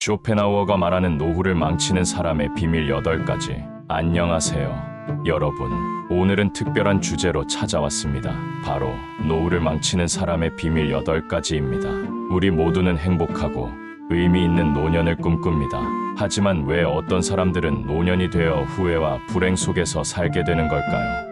쇼펜하우어가 말하는 노후를 망치는 사람의 비밀 8가지. 안녕하세요, 여러분. 오늘은 특별한 주제로 찾아왔습니다. 바로 노후를 망치는 사람의 비밀 8가지입니다. 우리 모두는 행복하고 의미 있는 노년을 꿈꿉니다. 하지만 왜 어떤 사람들은 노년이 되어 후회와 불행 속에서 살게 되는 걸까요?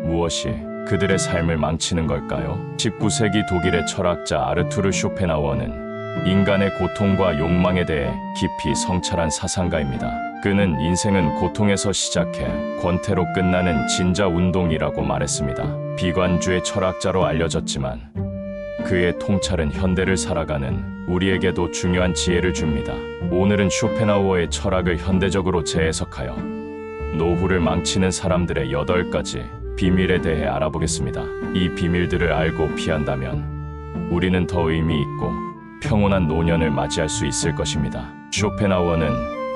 무엇이 그들의 삶을 망치는 걸까요? 19세기 독일의 철학자 아르투르 쇼펜하우어는 인간의 고통과 욕망에 대해 깊이 성찰한 사상가입니다. 그는 인생은 고통에서 시작해 권태로 끝나는 진자 운동이라고 말했습니다. 비관주의 철학자로 알려졌지만 그의 통찰은 현대를 살아가는 우리에게도 중요한 지혜를 줍니다. 오늘은 쇼펜하우어의 철학을 현대적으로 재해석하여 노후를 망치는 사람들의 8가지 비밀에 대해 알아보겠습니다. 이 비밀들을 알고 피한다면 우리는 더 의미 있고 평온한 노년을 맞이할 수 있을 것입니다. 쇼펜하우어는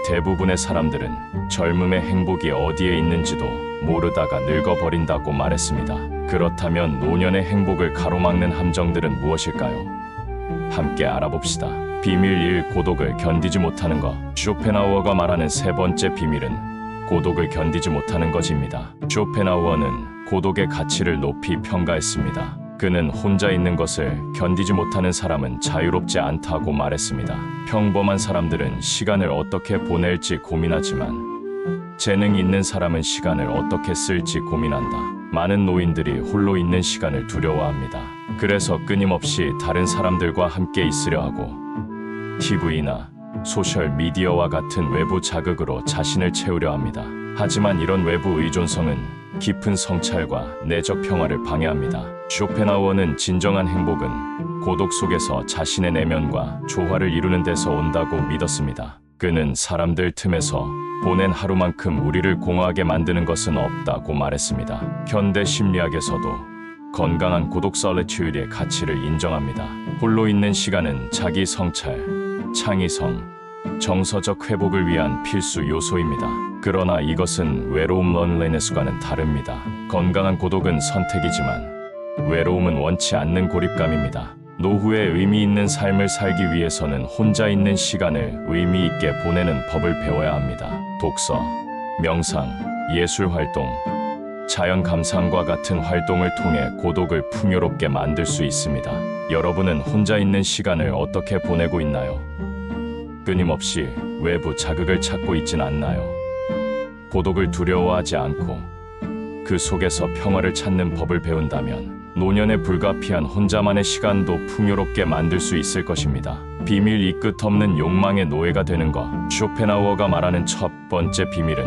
대부분의 사람들은 젊음의 행복이 어디에 있는지도 모르다가 늙어버린다고 말했습니다. 그렇다면 노년의 행복을 가로막는 함정들은 무엇일까요? 함께 알아봅시다. 비밀 1. 고독을 견디지 못하는 것. 쇼펜하우어가 말하는 세 번째 비밀은 고독을 견디지 못하는 것입니다. 쇼펜하우어는 고독의 가치를 높이 평가했습니다. 그는 혼자 있는 것을 견디지 못하는 사람은 자유롭지 않다고 말했습니다. 평범한 사람들은 시간을 어떻게 보낼지 고민하지만 재능이 있는 사람은 시간을 어떻게 쓸지 고민한다. 많은 노인들이 홀로 있는 시간을 두려워합니다. 그래서 끊임없이 다른 사람들과 함께 있으려 하고 TV나 소셜미디어와 같은 외부 자극으로 자신을 채우려 합니다. 하지만 이런 외부 의존성은 깊은 성찰과 내적 평화를 방해합니다. 쇼펜하우어는 진정한 행복은 고독 속에서 자신의 내면과 조화를 이루는 데서 온다고 믿었습니다. 그는 사람들 틈에서 보낸 하루만큼 우리를 공허하게 만드는 것은 없다고 말했습니다. 현대 심리학에서도 건강한 고독 솔리튜드의 가치를 인정합니다. 홀로 있는 시간은 자기 성찰, 창의성, 정서적 회복을 위한 필수 요소입니다. 그러나 이것은 외로움 런리네스과는 다릅니다. 건강한 고독은 선택이지만 외로움은 원치 않는 고립감입니다. 노후에 의미 있는 삶을 살기 위해서는 혼자 있는 시간을 의미 있게 보내는 법을 배워야 합니다. 독서, 명상, 예술 활동, 자연 감상과 같은 활동을 통해 고독을 풍요롭게 만들 수 있습니다. 여러분은 혼자 있는 시간을 어떻게 보내고 있나요? 끊임없이 외부 자극을 찾고 있진 않나요? 고독을 두려워하지 않고 그 속에서 평화를 찾는 법을 배운다면 노년에 불가피한 혼자만의 시간도 풍요롭게 만들 수 있을 것입니다. 비밀 2. 끝없는 욕망의 노예가 되는 것. 쇼펜하우어가 말하는 첫 번째 비밀은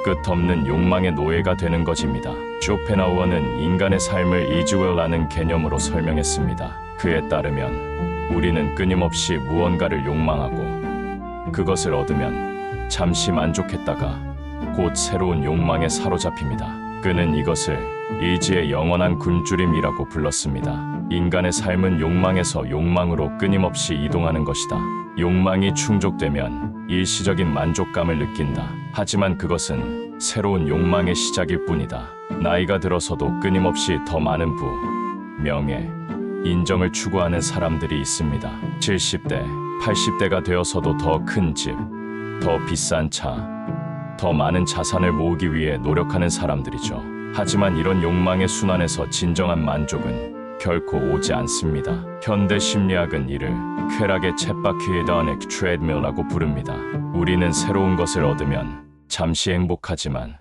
끝없는 욕망의 노예가 되는 것입니다. 쇼펜하우어는 인간의 삶을 이즈웰라는 개념으로 설명했습니다. 그에 따르면 우리는 끊임없이 무언가를 욕망하고 그것을 얻으면 잠시 만족했다가 곧 새로운 욕망에 사로잡힙니다. 그는 이것을 의지의 영원한 굶주림이라고 불렀습니다. 인간의 삶은 욕망에서 욕망으로 끊임없이 이동하는 것이다. 욕망이 충족되면 일시적인 만족감을 느낀다. 하지만 그것은 새로운 욕망의 시작일 뿐이다. 나이가 들어서도 끊임없이 더 많은 부, 명예, 인정을 추구하는 사람들이 있습니다. 70대, 80대가 되어서도 더 큰 집, 더 비싼 차, 더 많은 자산을 모으기 위해 노력하는 사람들이죠. 하지만 이런 욕망의 순환에서 진정한 만족은 결코 오지 않습니다. 현대 심리학은 이를 쾌락의 쳇바퀴에 더한 트레드밀라고 부릅니다. 우리는 새로운 것을 얻으면 잠시 행복하지만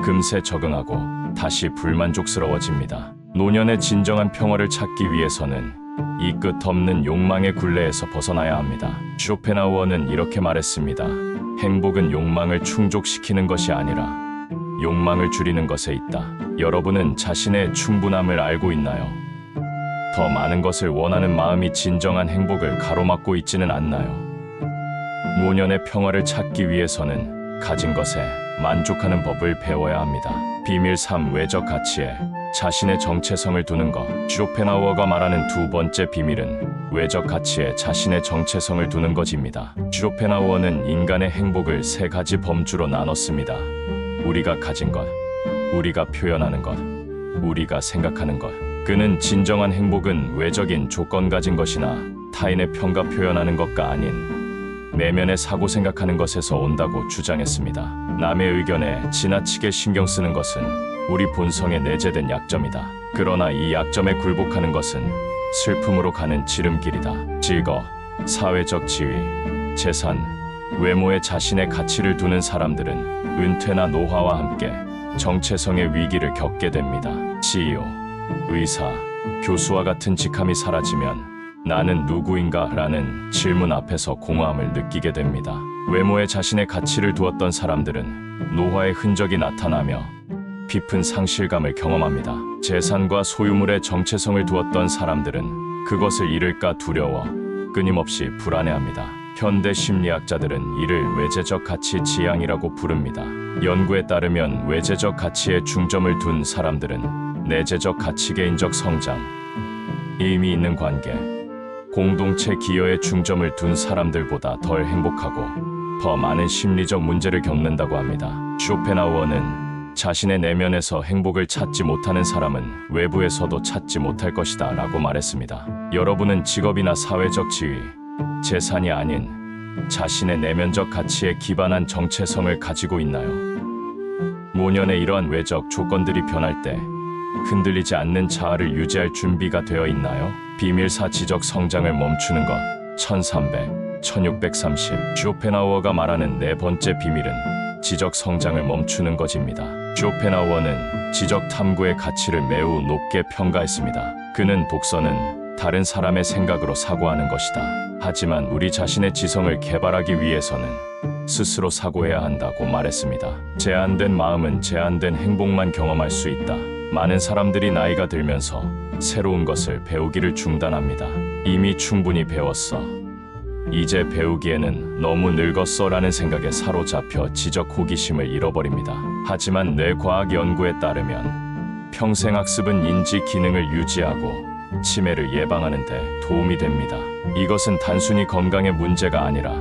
금세 적응하고 다시 불만족스러워집니다. 노년의 진정한 평화를 찾기 위해서는 이 끝없는 욕망의 굴레에서 벗어나야 합니다. 쇼펜하우어는 이렇게 말했습니다. 행복은 욕망을 충족시키는 것이 아니라 욕망을 줄이는 것에 있다. 여러분은 자신의 충분함을 알고 있나요? 더 많은 것을 원하는 마음이 진정한 행복을 가로막고 있지는 않나요? 노년의 평화를 찾기 위해서는 가진 것에 만족하는 법을 배워야 합니다. 비밀 3. 외적 가치에 자신의 정체성을 두는 것. 쇼펜하우어가 말하는 두 번째 비밀은 외적 가치에 자신의 정체성을 두는 것입니다. 쇼펜하우어는 인간의 행복을 세 가지 범주로 나눴습니다. 우리가 가진 것, 우리가 표현하는 것, 우리가 생각하는 것. 그는 진정한 행복은 외적인 조건 가진 것이나 타인의 평가 표현하는 것과 아닌 내면의 사고 생각하는 것에서 온다고 주장했습니다. 남의 의견에 지나치게 신경 쓰는 것은 우리 본성에 내재된 약점이다. 그러나 이 약점에 굴복하는 것은 슬픔으로 가는 지름길이다. 질거, 사회적 지위, 재산, 외모에 자신의 가치를 두는 사람들은 은퇴나 노화와 함께 정체성의 위기를 겪게 됩니다. CEO, 의사, 교수와 같은 직함이 사라지면 나는 누구인가? 라는 질문 앞에서 공허함을 느끼게 됩니다. 외모에 자신의 가치를 두었던 사람들은 노화의 흔적이 나타나며 깊은 상실감을 경험합니다. 재산과 소유물에 정체성을 두었던 사람들은 그것을 잃을까 두려워 끊임없이 불안해합니다. 현대 심리학자들은 이를 외재적 가치 지향이라고 부릅니다. 연구에 따르면 외재적 가치에 중점을 둔 사람들은 내재적 가치 개인적 성장, 의미 있는 관계, 공동체 기여에 중점을 둔 사람들보다 덜 행복하고 더 많은 심리적 문제를 겪는다고 합니다. 쇼펜하우어는 자신의 내면에서 행복을 찾지 못하는 사람은 외부에서도 찾지 못할 것이다 라고 말했습니다. 여러분은 직업이나 사회적 지위, 재산이 아닌 자신의 내면적 가치에 기반한 정체성을 가지고 있나요? 노년의 이러한 외적 조건들이 변할 때 흔들리지 않는 자아를 유지할 준비가 되어 있나요? 비밀사 지적 성장을 멈추는 것 1300, 1630 쇼펜하우어가 말하는 네 번째 비밀은 지적 성장을 멈추는 것입니다. 쇼펜하우어는 지적 탐구의 가치를 매우 높게 평가했습니다. 그는 독서는 다른 사람의 생각으로 사고하는 것이다. 하지만 우리 자신의 지성을 개발하기 위해서는 스스로 사고해야 한다고 말했습니다. 제한된 마음은 제한된 행복만 경험할 수 있다. 많은 사람들이 나이가 들면서 새로운 것을 배우기를 중단합니다. 이미 충분히 배웠어. 이제 배우기에는 너무 늙었어 라는 생각에 사로잡혀 지적 호기심을 잃어버립니다. 하지만 뇌과학 연구에 따르면 평생 학습은 인지 기능을 유지하고 치매를 예방하는 데 도움이 됩니다. 이것은 단순히 건강의 문제가 아니라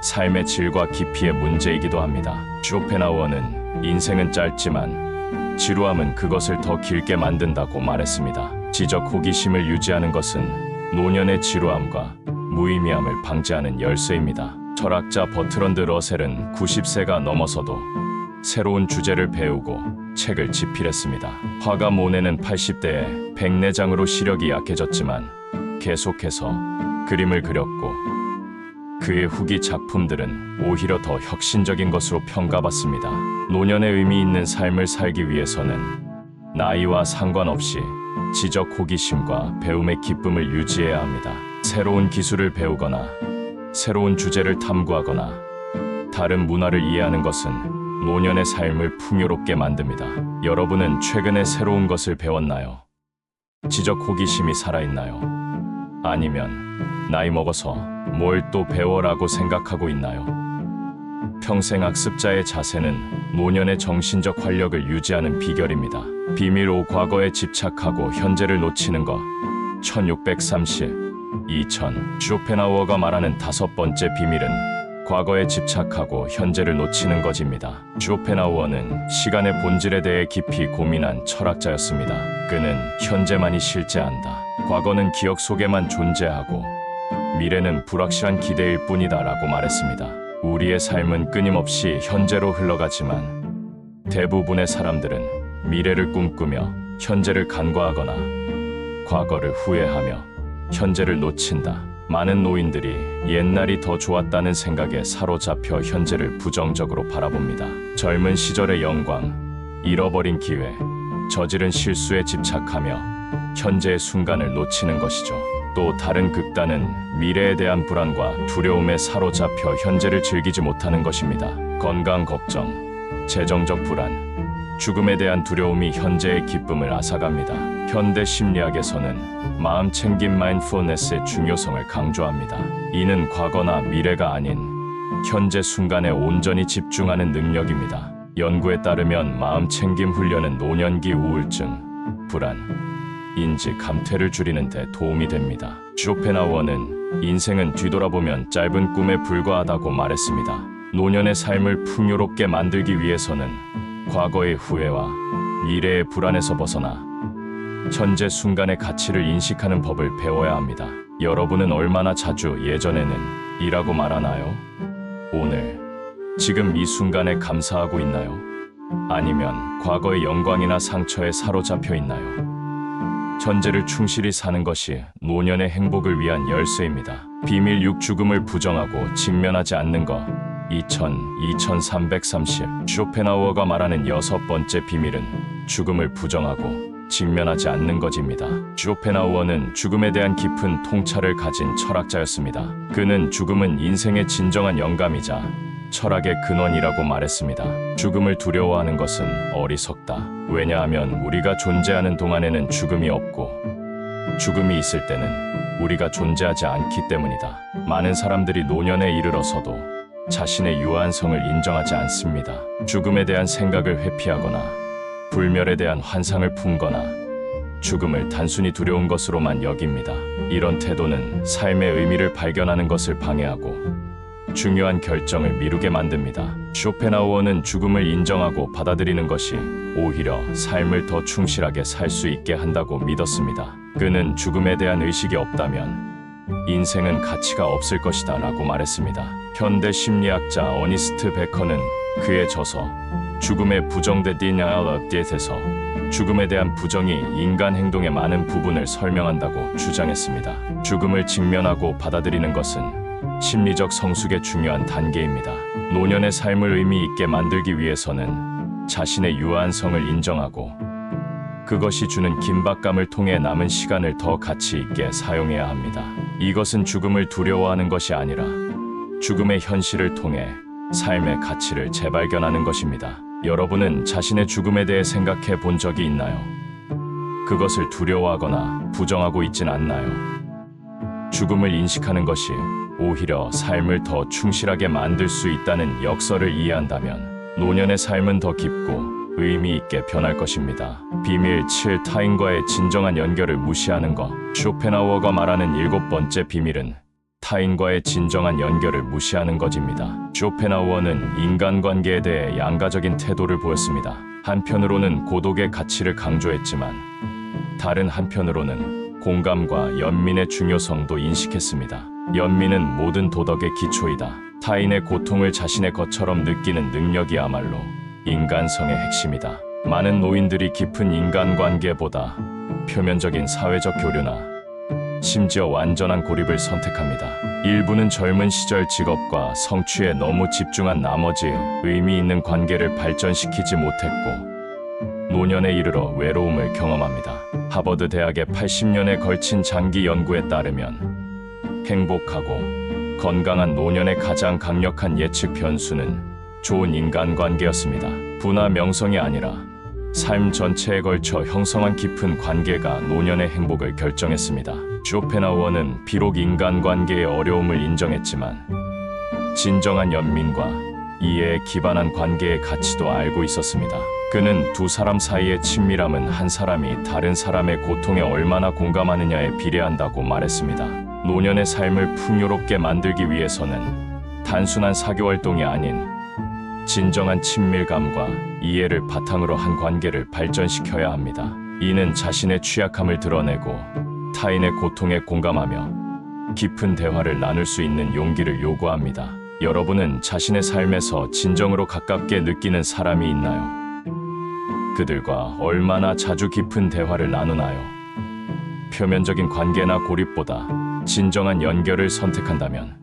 삶의 질과 깊이의 문제이기도 합니다. 쇼펜하우어는 인생은 짧지만 지루함은 그것을 더 길게 만든다고 말했습니다. 지적 호기심을 유지하는 것은 노년의 지루함과 무의미함을 방지하는 열쇠입니다. 철학자 버트런드 러셀은 90세가 넘어서도 새로운 주제를 배우고 책을 집필했습니다. 화가 모네는 80대에 백내장으로 시력이 약해졌지만 계속해서 그림을 그렸고 그의 후기 작품들은 오히려 더 혁신적인 것으로 평가받습니다. 노년의 의미 있는 삶을 살기 위해서는 나이와 상관없이 지적 호기심과 배움의 기쁨을 유지해야 합니다. 새로운 기술을 배우거나 새로운 주제를 탐구하거나 다른 문화를 이해하는 것은 노년의 삶을 풍요롭게 만듭니다. 여러분은 최근에 새로운 것을 배웠나요? 지적 호기심이 살아있나요? 아니면 나이 먹어서 뭘 또 배워라고 생각하고 있나요? 평생 학습자의 자세는 노년의 정신적 활력을 유지하는 비결입니다. 비밀 5. 과거에 집착하고 현재를 놓치는 것 1630, 2000 쇼펜하우어가 말하는 다섯 번째 비밀은 과거에 집착하고 현재를 놓치는 것입니다. 쇼펜하우어는 시간의 본질에 대해 깊이 고민한 철학자였습니다. 그는 현재만이 실제한다. 과거는 기억 속에만 존재하고 미래는 불확실한 기대일 뿐이다 라고 말했습니다. 우리의 삶은 끊임없이 현재로 흘러가지만 대부분의 사람들은 미래를 꿈꾸며 현재를 간과하거나 과거를 후회하며 현재를 놓친다. 많은 노인들이 옛날이 더 좋았다는 생각에 사로잡혀 현재를 부정적으로 바라봅니다. 젊은 시절의 영광, 잃어버린 기회, 저지른 실수에 집착하며 현재의 순간을 놓치는 것이죠. 또 다른 극단은 미래에 대한 불안과 두려움에 사로잡혀 현재를 즐기지 못하는 것입니다. 건강 걱정, 재정적 불안, 죽음에 대한 두려움이 현재의 기쁨을 앗아갑니다. 현대 심리학에서는 마음 챙김 마인드풀니스의 중요성을 강조합니다. 이는 과거나 미래가 아닌 현재 순간에 온전히 집중하는 능력입니다. 연구에 따르면 마음 챙김 훈련은 노년기 우울증, 불안, 인지 감퇴를 줄이는 데 도움이 됩니다. 쇼펜하우어는 인생은 뒤돌아보면 짧은 꿈에 불과하다고 말했습니다. 노년의 삶을 풍요롭게 만들기 위해서는 과거의 후회와 미래의 불안에서 벗어나 현재 순간의 가치를 인식하는 법을 배워야 합니다. 여러분은 얼마나 자주 예전에는 이라고 말하나요? 오늘, 지금 이 순간에 감사하고 있나요? 아니면 과거의 영광이나 상처에 사로잡혀 있나요? 현재를 충실히 사는 것이 노년의 행복을 위한 열쇠입니다. 비밀 6. 죽음을 부정하고 직면하지 않는 것. 2330. 쇼펜하우어가 말하는 6번째 비밀은 죽음을 부정하고 직면하지 않는 것입니다. 쇼펜하우어는 죽음에 대한 깊은 통찰을 가진 철학자였습니다. 그는 죽음은 인생의 진정한 영감이자 철학의 근원이라고 말했습니다. 죽음을 두려워하는 것은 어리석다. 왜냐하면 우리가 존재하는 동안에는 죽음이 없고 죽음이 있을 때는 우리가 존재하지 않기 때문이다. 많은 사람들이 노년에 이르러서도 자신의 유한성을 인정하지 않습니다. 죽음에 대한 생각을 회피하거나 불멸에 대한 환상을 품거나 죽음을 단순히 두려운 것으로만 여깁니다. 이런 태도는 삶의 의미를 발견하는 것을 방해하고 중요한 결정을 미루게 만듭니다. 쇼펜하우어는 죽음을 인정하고 받아들이는 것이 오히려 삶을 더 충실하게 살 수 있게 한다고 믿었습니다. 그는 죽음에 대한 의식이 없다면 인생은 가치가 없을 것이다 라고 말했습니다. 현대 심리학자 어니스트 베커는 그의 저서 죽음의 부정 The Denial of Death에서 죽음에 대한 부정이 인간 행동의 많은 부분을 설명한다고 주장했습니다. 죽음을 직면하고 받아들이는 것은 심리적 성숙의 중요한 단계입니다. 노년의 삶을 의미 있게 만들기 위해서는 자신의 유한성을 인정하고 그것이 주는 긴박감을 통해 남은 시간을 더 가치 있게 사용해야 합니다. 이것은 죽음을 두려워하는 것이 아니라 죽음의 현실을 통해 삶의 가치를 재발견하는 것입니다. 여러분은 자신의 죽음에 대해 생각해 본 적이 있나요? 그것을 두려워하거나 부정하고 있진 않나요? 죽음을 인식하는 것이 오히려 삶을 더 충실하게 만들 수 있다는 역설을 이해한다면 노년의 삶은 더 깊고 의미 있게 변할 것입니다. 비밀 7. 타인과의 진정한 연결을 무시하는 것. 쇼펜하우어가 말하는 7번째 비밀은 타인과의 진정한 연결을 무시하는 것입니다. 쇼펜하우어는 인간관계에 대해 양가적인 태도를 보였습니다. 한편으로는 고독의 가치를 강조했지만 다른 한편으로는 공감과 연민의 중요성도 인식했습니다. 연민은 모든 도덕의 기초이다. 타인의 고통을 자신의 것처럼 느끼는 능력이야말로 인간성의 핵심이다. 많은 노인들이 깊은 인간관계보다 표면적인 사회적 교류나 심지어 완전한 고립을 선택합니다. 일부는 젊은 시절 직업과 성취에 너무 집중한 나머지 의미 있는 관계를 발전시키지 못했고 노년에 이르러 외로움을 경험합니다. 하버드 대학의 80년에 걸친 장기 연구에 따르면 행복하고 건강한 노년의 가장 강력한 예측 변수는 좋은 인간관계였습니다. 부나 명성이 아니라 삶 전체에 걸쳐 형성한 깊은 관계가 노년의 행복을 결정했습니다. 쇼펜하우어는 비록 인간관계의 어려움을 인정했지만 진정한 연민과 이해에 기반한 관계의 가치도 알고 있었습니다. 그는 두 사람 사이의 친밀함은 한 사람이 다른 사람의 고통에 얼마나 공감하느냐에 비례한다고 말했습니다. 노년의 삶을 풍요롭게 만들기 위해서는 단순한 사교활동이 아닌 진정한 친밀감과 이해를 바탕으로 한 관계를 발전시켜야 합니다. 이는 자신의 취약함을 드러내고 타인의 고통에 공감하며 깊은 대화를 나눌 수 있는 용기를 요구합니다. 여러분은 자신의 삶에서 진정으로 가깝게 느끼는 사람이 있나요? 그들과 얼마나 자주 깊은 대화를 나누나요? 표면적인 관계나 고립보다 진정한 연결을 선택한다면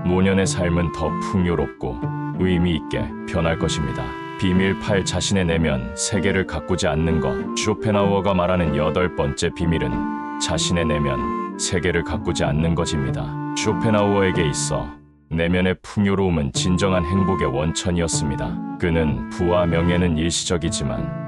노년의 삶은 더 풍요롭고 의미 있게 변할 것입니다. 비밀 8. 자신의 내면 세계를 가꾸지 않는 것. 쇼펜하우어가 말하는 8번째 비밀은 자신의 내면 세계를 가꾸지 않는 것입니다. 쇼펜하우어에게 있어 내면의 풍요로움은 진정한 행복의 원천이었습니다. 그는 부와 명예는 일시적이지만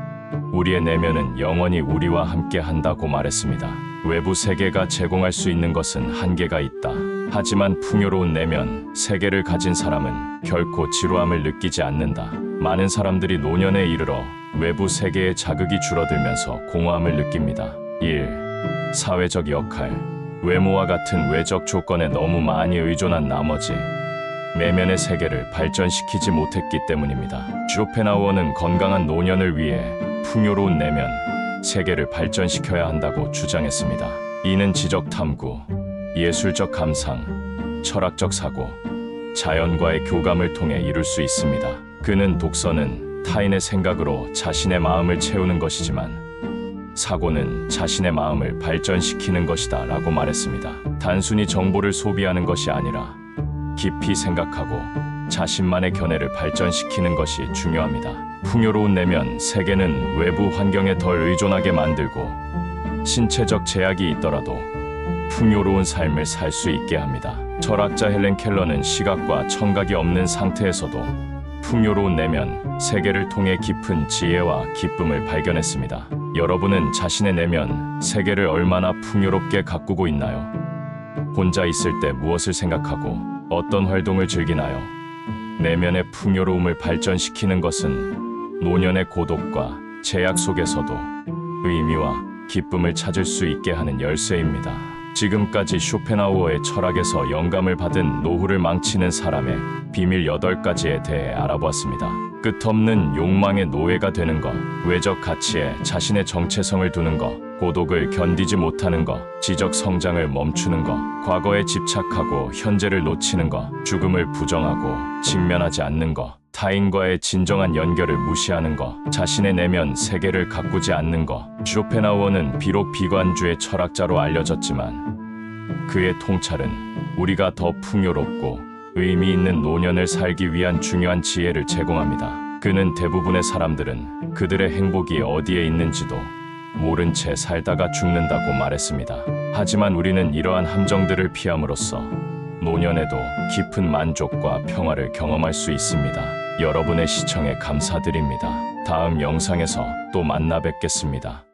우리의 내면은 영원히 우리와 함께 한다고 말했습니다. 외부 세계가 제공할 수 있는 것은 한계가 있다. 하지만 풍요로운 내면 세계를 가진 사람은 결코 지루함을 느끼지 않는다. 많은 사람들이 노년에 이르러 외부 세계의 자극이 줄어들면서 공허함을 느낍니다. 1. 사회적 역할. 외모와 같은 외적 조건에 너무 많이 의존한 나머지 내면의 세계를 발전시키지 못했기 때문입니다. 쇼펜하우어는 건강한 노년을 위해 풍요로운 내면 세계를 발전시켜야 한다고 주장했습니다. 이는 지적 탐구, 예술적 감상, 철학적 사고, 자연과의 교감을 통해 이룰 수 있습니다. 그는 독서는 타인의 생각으로 자신의 마음을 채우는 것이지만 사고는 자신의 마음을 발전시키는 것이다 라고 말했습니다. 단순히 정보를 소비하는 것이 아니라 깊이 생각하고 자신만의 견해를 발전시키는 것이 중요합니다. 풍요로운 내면 세계는 외부 환경에 덜 의존하게 만들고 신체적 제약이 있더라도 풍요로운 삶을 살 수 있게 합니다. 철학자 헬렌 켈러는 시각과 청각이 없는 상태에서도 풍요로운 내면 세계를 통해 깊은 지혜와 기쁨을 발견했습니다. 여러분은 자신의 내면 세계를 얼마나 풍요롭게 가꾸고 있나요? 혼자 있을 때 무엇을 생각하고 어떤 활동을 즐기나요? 내면의 풍요로움을 발전시키는 것은 노년의 고독과 제약 속에서도 의미와 기쁨을 찾을 수 있게 하는 열쇠입니다. 지금까지 쇼펜하우어의 철학에서 영감을 받은 노후를 망치는 사람의 비밀 8가지에 대해 알아보았습니다. 끝없는 욕망의 노예가 되는 것, 외적 가치에 자신의 정체성을 두는 것, 고독을 견디지 못하는 것, 지적 성장을 멈추는 것, 과거에 집착하고 현재를 놓치는 것, 죽음을 부정하고 직면하지 않는 것, 타인과의 진정한 연결을 무시하는 것, 자신의 내면 세계를 가꾸지 않는 것. 쇼펜하우어는 비록 비관주의 철학자로 알려졌지만 그의 통찰은 우리가 더 풍요롭고 의미 있는 노년을 살기 위한 중요한 지혜를 제공합니다. 그는 대부분의 사람들은 그들의 행복이 어디에 있는지도 모른 채 살다가 죽는다고 말했습니다. 하지만 우리는 이러한 함정들을 피함으로써 노년에도 깊은 만족과 평화를 경험할 수 있습니다. 여러분의 시청에 감사드립니다. 다음 영상에서 또 만나 뵙겠습니다.